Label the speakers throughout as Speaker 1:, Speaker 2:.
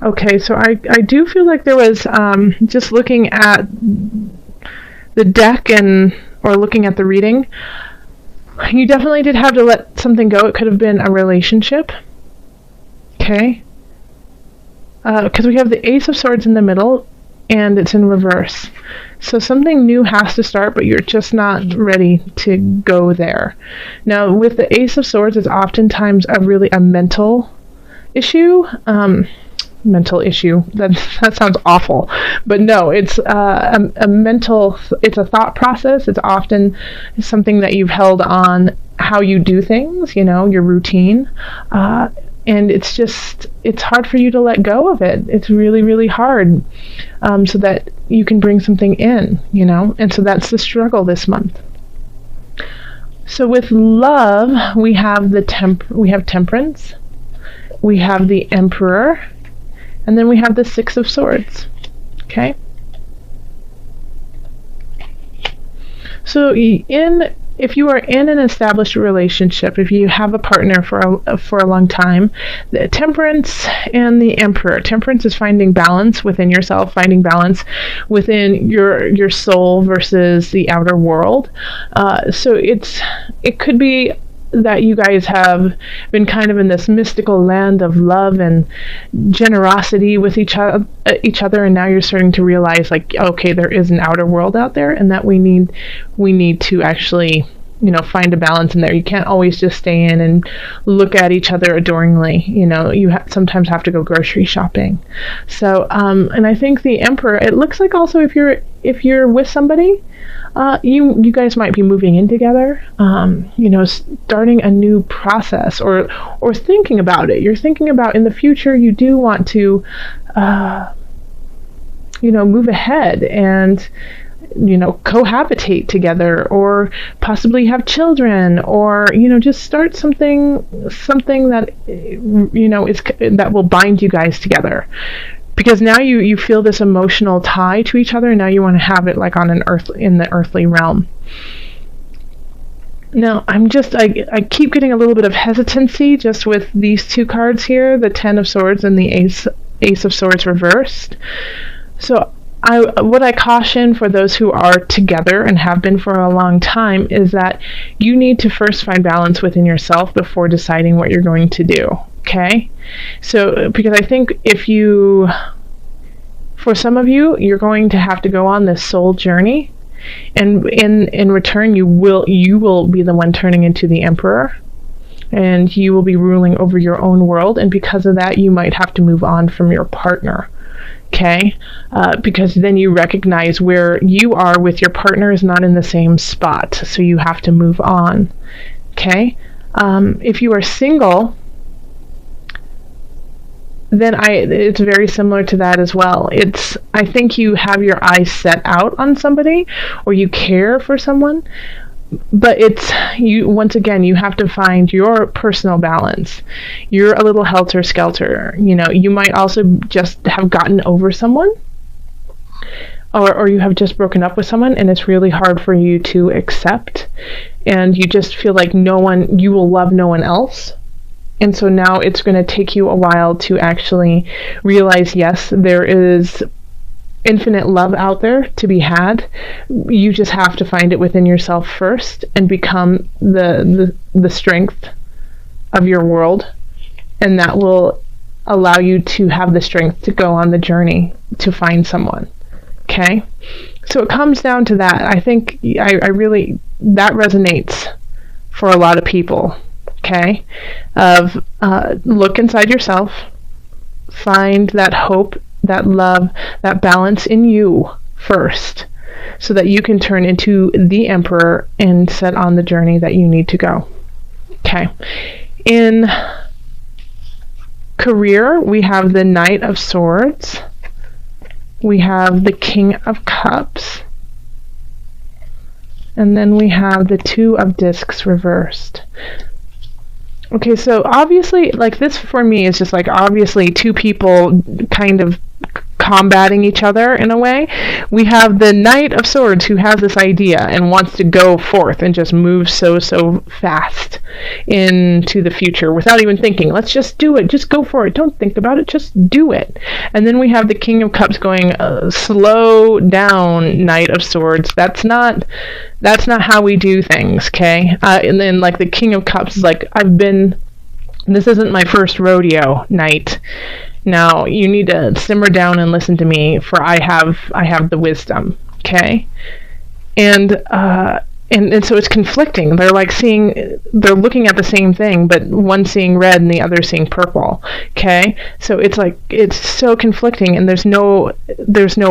Speaker 1: Okay, so I do feel like there was, just looking at the deck or looking at the reading, you definitely did have to let something go. It could have been a relationship. Okay? Because we have the Ace of Swords in the middle, and it's in reverse. So something new has to start, but you're just not ready to go there. Now, with the Ace of Swords, it's oftentimes a mental issue. Mental issue. That sounds awful, but no, it's a mental. It's a thought process. It's often something that you've held on how you do things. Your routine, and it's hard for you to let go of it. It's really, really hard, so that you can bring something in. And so that's the struggle this month. So with love, we have Temperance, we have the Emperor. And then we have the Six of Swords. Okay? So if you are in an established relationship, if you have a partner for a long time, the Temperance and the Emperor. Temperance is finding balance within yourself, finding balance within your soul versus the outer world. So it could be that you guys have been kind of in this mystical land of love and generosity with each other, and now you're starting to realize, like, okay, there is an outer world out there, and that we need to actually find a balance in there. You can't always just stay in and look at each other adoringly. You sometimes have to go grocery shopping. So and I think the Emperor, it looks like also if you're with somebody, you guys might be moving in together, starting a new process or thinking about it. You're thinking about in the future you do want to, move ahead and, cohabitate together, or possibly have children, or, just start something that, that will bind you guys together. Because now you feel this emotional tie to each other, and now you want to have it like in the earthly realm. Now, I keep getting a little bit of hesitancy just with these two cards here, the Ten of Swords and the Ace of Swords reversed. So what I caution for those who are together and have been for a long time is that you need to first find balance within yourself before deciding what you're going to do. Okay? So, because I think for some of you, you're going to have to go on this soul journey, and in return, you will be the one turning into the Emperor, and you will be ruling over your own world, and because of that, you might have to move on from your partner. Okay? Because then you recognize where you are with your partner is not in the same spot, so you have to move on. Okay? If you are single, then it's very similar to that as well. I think you have your eyes set out on somebody, or you care for someone, but once again, you have to find your personal balance. You're a little helter-skelter. You might also just have gotten over someone, or you have just broken up with someone, and it's really hard for you to accept, and you just feel like you will love no one else. And so now it's going to take you a while to actually realize, yes, there is infinite love out there to be had. You just have to find it within yourself first and become the strength of your world. And that will allow you to have the strength to go on the journey to find someone. Okay? So it comes down to that. I think I really, that resonates for a lot of people. Okay, look inside yourself, find that hope, that love, that balance in you first, so that you can turn into the Emperor and set on the journey that you need to go. Okay, in career, we have the Knight of Swords, we have the King of Cups, and then we have the Two of Discs reversed. Okay, so obviously, like, this for me is just like obviously two people kind of combating each other in a way. We have the Knight of Swords who has this idea and wants to go forth and just move so fast into the future without even thinking. Let's just do it. Just go for it. Don't think about it. Just do it. And then we have the King of Cups going, slow down, Knight of Swords. That's not how we do things, okay? And then like the King of Cups is like, this isn't my first rodeo, Knight. Now, you need to simmer down and listen to me, for I have the wisdom, okay? And so it's conflicting. They're looking at the same thing, but one seeing red and the other seeing purple, okay? So it's so conflicting, and there's no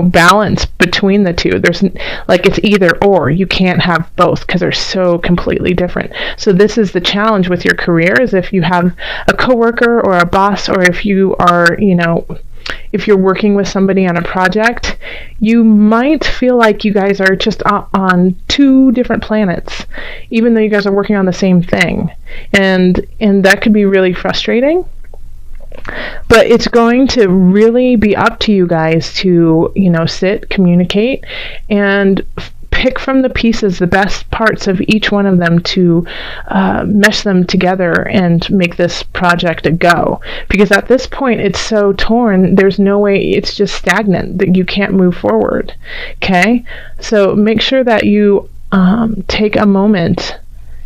Speaker 1: balance between the two. It's either or. You can't have both because they're so completely different. So this is the challenge with your career, is if you have a coworker or a boss, or if you are, if you're working with somebody on a project, you might feel like you guys are just on two different planets, even though you guys are working on the same thing. And that could be really frustrating. But it's going to really be up to you guys to, sit, communicate, and pick from the pieces the best parts of each one of them to mesh them together and make this project a go. Because at this point, it's so torn, there's no way, it's just stagnant, that you can't move forward. Okay? So make sure that you take a moment,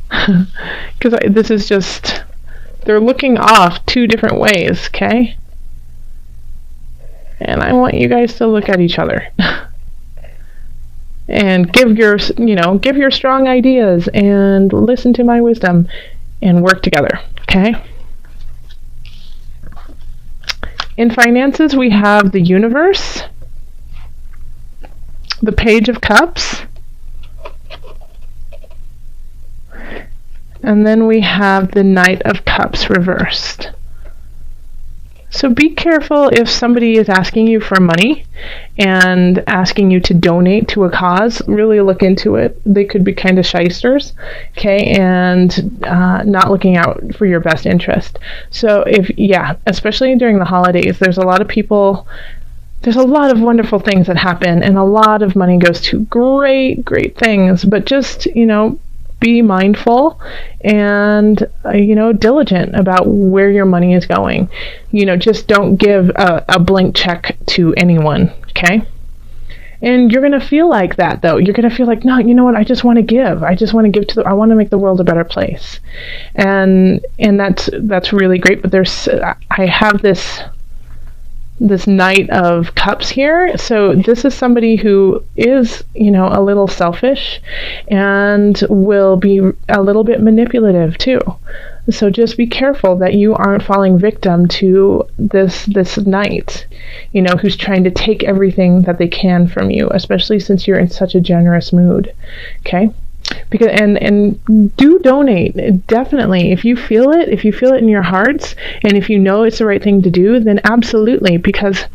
Speaker 1: because this is just, they're looking off two different ways, okay? And I want you guys to look at each other. And give your strong ideas and listen to my wisdom and work together, okay? In finances, we have the Universe, the Page of Cups, and then we have the Knight of Cups reversed. So be careful if somebody is asking you for money and asking you to donate to a cause. Really look into it. They could be kind of shysters, okay, and not looking out for your best interest. So especially during the holidays, there's a lot of people, there's a lot of wonderful things that happen, and a lot of money goes to great things, but just, be mindful and diligent about where your money is going. Just don't give a blank check to anyone, okay? And you're going to feel like that, though. You're going to feel like, no, you know what, I just want to give. I just want to give I want to make the world a better place. And that's really great, but I have this Knight of Cups here. So this is somebody who is, a little selfish and will be a little bit manipulative too. So just be careful that you aren't falling victim to this Knight, who's trying to take everything that they can from you, especially since you're in such a generous mood. Okay? Because and do donate, definitely. If you feel it in your hearts, and if you know it's the right thing to do, then absolutely. Because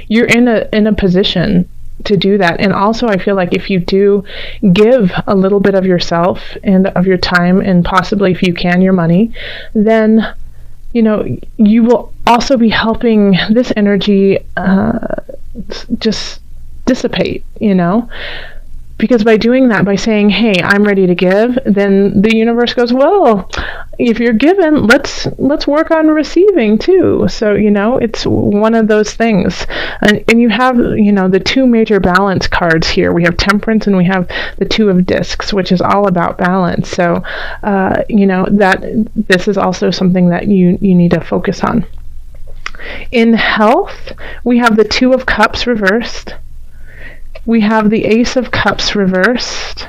Speaker 1: you're in a position to do that. And also, I feel like if you do give a little bit of yourself and of your time, and possibly, if you can, your money, then you will also be helping this energy just dissipate. Because by doing that, by saying, hey, I'm ready to give, then the universe goes, well, if you're given, let's work on receiving too. So, it's one of those things. And you have, the two major balance cards here. We have Temperance and we have the Two of Discs, which is all about balance. So, that this is also something that you need to focus on. In health, we have the Two of Cups reversed. We have the Ace of Cups reversed,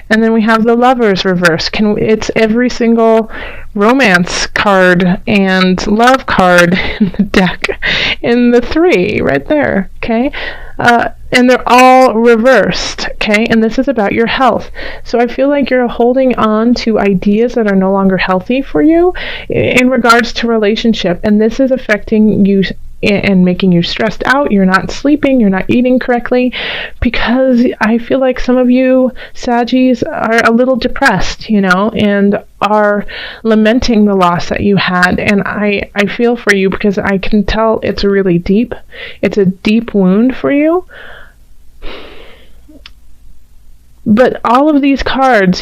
Speaker 1: and then we have the Lovers reversed. It's every single romance card and love card in the deck, in the three right there, okay? And they're all reversed, okay? And this is about your health. So I feel like you're holding on to ideas that are no longer healthy for you in regards to relationship, and this is affecting you and making you stressed out. You're not sleeping, you're not eating correctly, because I feel like some of you Saggies are a little depressed, and are lamenting the loss that you had. And I feel for you, because I can tell it's really deep. It's a deep wound for you. But all of these cards,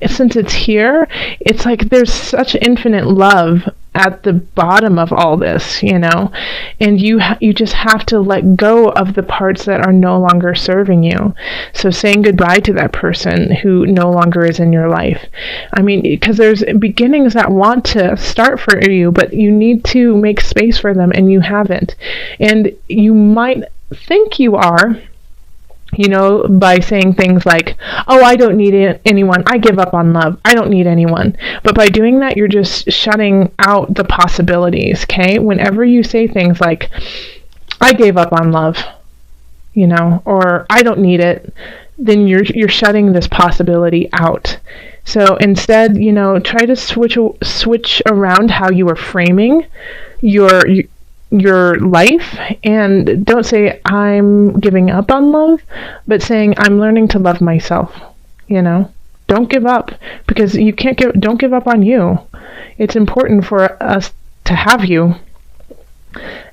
Speaker 1: since it's here, it's like there's such infinite love at the bottom of all this, and you just have to let go of the parts that are no longer serving you. So saying goodbye to that person who no longer is in your life. I mean, because there's beginnings that want to start for you, but you need to make space for them, and you haven't. And you might think you are, by saying things like, oh, I don't need anyone. I give up on love. I don't need anyone. But by doing that, you're just shutting out the possibilities, okay? Whenever you say things like, I gave up on love, or I don't need it, then you're shutting this possibility out. So instead, try to switch around how you are framing your life, and don't say I'm giving up on love, but saying I'm learning to love myself. Don't give up, because don't give up on you. It's important for us to have you.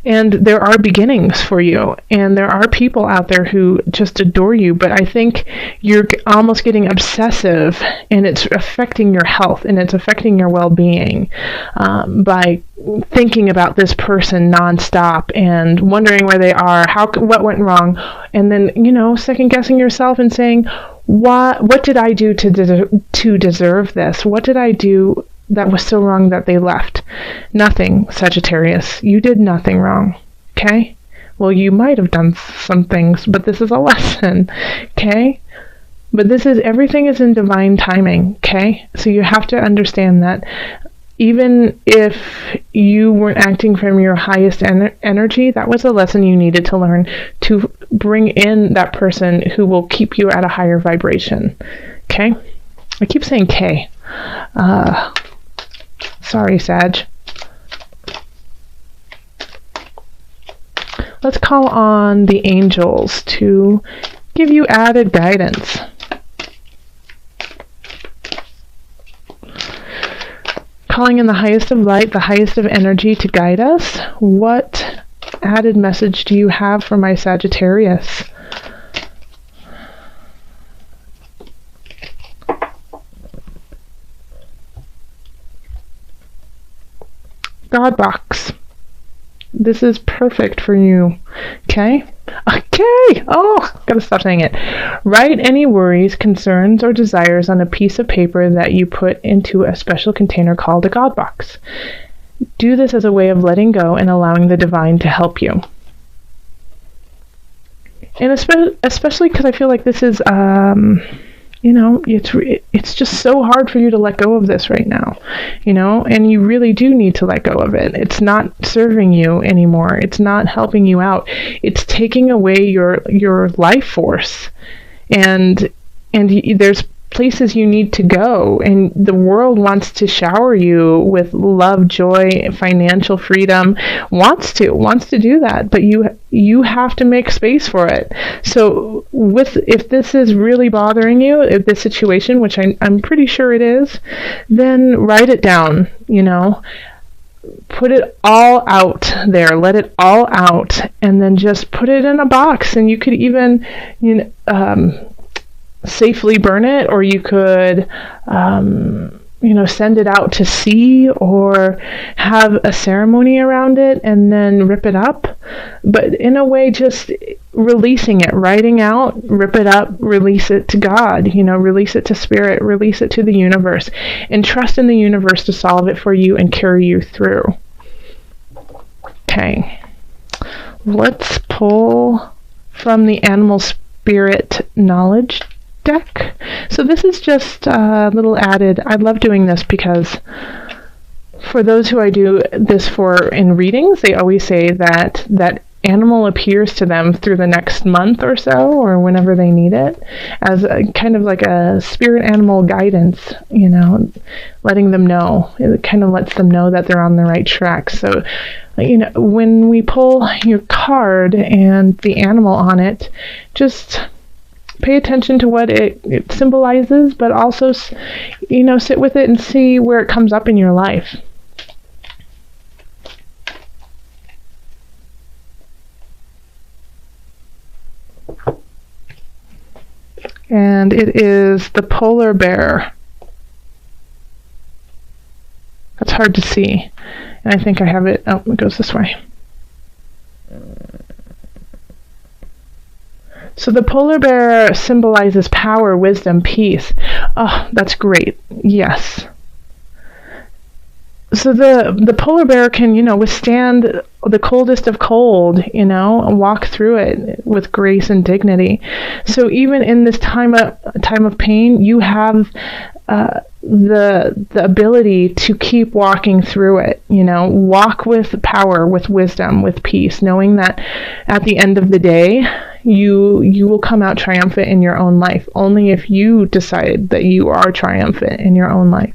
Speaker 1: And there are beginnings for you, and there are people out there who just adore you, but I think you're almost getting obsessive, and it's affecting your health, and it's affecting your well-being by thinking about this person nonstop and wondering where they are, what went wrong, and then, second-guessing yourself and saying, what did I do to deserve this? What did I do that was so wrong that they left? Nothing, Sagittarius. You did nothing wrong, okay? Well, you might have done some things, but this is a lesson, okay? But everything is in divine timing, okay? So you have to understand that even if you weren't acting from your highest energy, that was a lesson you needed to learn to bring in that person who will keep you at a higher vibration, okay? I keep saying K. Sorry, Sag. Let's call on the angels to give you added guidance. Calling in the highest of light, the highest of energy to guide us. What added message do you have for my Sagittarius? God box. This is perfect for you. Okay? Okay! Oh, gotta stop saying it. Write any worries, concerns, or desires on a piece of paper that you put into a special container called a God box. Do this as a way of letting go and allowing the divine to help you. And especially because I feel like this is, it's just so hard for you to let go of this right now, and you really do need to let go of it. It's not serving you anymore. It's not helping you out. It's taking away your life force, and there's places you need to go, and the world wants to shower you with love, joy, financial freedom, wants to do that, but you have to make space for it. So if this is really bothering you, if this situation, which I'm pretty sure it is, then write it down, put it all out there, let it all out, and then just put it in a box. And you could even safely burn it, or you could send it out to sea, or have a ceremony around it and then rip it up. But in a way, just releasing it, writing out, rip it up, release it to God, release it to spirit, release it to the universe, and trust in the universe to solve it for you and carry you through. Okay, let's pull from the animal spirit knowledge deck. So this is just a little added. I love doing this because for those who I do this for in readings, they always say that animal appears to them through the next month or so, or whenever they need it, as kind of like a spirit animal guidance, letting them know. It kind of lets them know that they're on the right track. So, when we pull your card and the animal on it, just pay attention to what it symbolizes, but also, sit with it and see where it comes up in your life. And it is the polar bear. That's hard to see. And I think I have it. Oh, it goes this way. So the polar bear symbolizes power, wisdom, peace. Oh, that's great. Yes. So the polar bear can, withstand the coldest of cold, walk through it with grace and dignity. So even in this time of pain, you have the ability to keep walking through it, walk with power, with wisdom, with peace, knowing that at the end of the day, you will come out triumphant in your own life, only if you decide that you are triumphant in your own life.